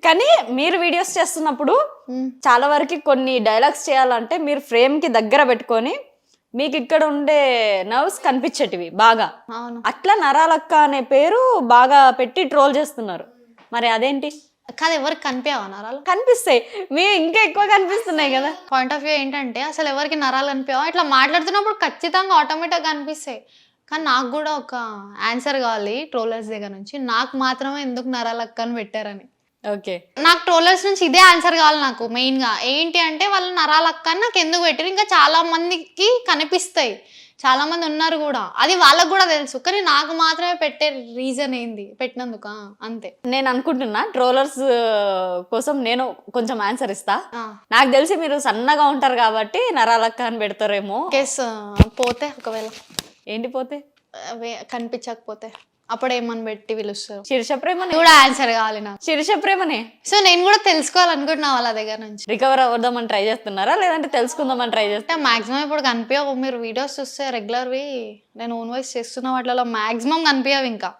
కానీ మీరు వీడియోస్ చేస్తున్నప్పుడు చాలా వరకు కొన్ని డైలాగ్స్ చేయాలంటే మీరు ఫ్రేమ్ కి దగ్గర పెట్టుకొని మీకు ఇక్కడ ఉండే నర్వ్స్ కనిపించేటివి బాగా. అవును. అట్లా నరాలక్క అనే పేరు బాగా పెట్టి ట్రోల్ చేస్తున్నారు. మరి అదేంటి? కాదు, ఎవరికి కనిపించవా నరాలు? కనిపిస్తాయి, మీ ఇంకా ఎక్కువ కనిపిస్తున్నాయి కదా. పాయింట్ ఆఫ్ వ్యూ ఏంటంటే అసలు ఎవరికి నరాలు కనిపించవా? ఇట్లా మాట్లాడుతున్నప్పుడు ఖచ్చితంగా ఆటోమేటిక్గా కనిపిస్తాయి. కానీ నాకు కూడా ఒక ఆన్సర్ కావాలి ట్రోలర్స్ దగ్గర నుంచి. నాకు మాత్రమే ఎందుకు నరాలక్క అని పెట్టారని. ఓకే, నాకు ట్రోలర్స్ నుంచి ఇదే ఆన్సర్ కావాలి. నాకు మెయిన్గా ఏంటి అంటే వాళ్ళు నరాలక్క అని నాకు ఎందుకు పెట్టారు. ఇంకా చాలా మందికి కనిపిస్తాయి, చాలా మంది ఉన్నారు కూడా, అది వాళ్ళకు కూడా తెలుసు. కానీ నాకు మాత్రమే పెట్టే రీజన్ ఏంది పెట్టినందుకు, అంతే. నేను అనుకుంటున్నా ట్రోలర్స్ కోసం నేను కొంచెం ఆన్సర్ ఇస్తా. ఆ. నాకు తెలిసి మీరు సన్నగా ఉంటారు కాబట్టి నరాలక్క అని పెడతారేమో. కేస్ పోతే ఒకవేళ ఏంటి పోతే? కనిపించకపోతే అప్పుడు ఏమని పెట్టి పిలుస్తారు? శీర్ష ప్రేమనే కూడా ఆన్సర్ కావాలి నాకు. శీర్ష ప్రేమనే. సో నేను కూడా తెలుసుకోవాలనుకుంటున్నా వాళ్ళ దగ్గర నుంచి. రికవర్ అవ్వదామని ట్రై చేస్తున్నారా లేదంటే తెలుసుకుందామని ట్రై చేస్తారా? మాక్సిమం ఇప్పుడు కనిపించవు. మీరు వీడియోస్ చూస్తే రెగ్యులర్వి నేను ఓన్ వాయిస్ చేస్తున్న వాటిలో మాక్సిమం కనిపించవు ఇంకా.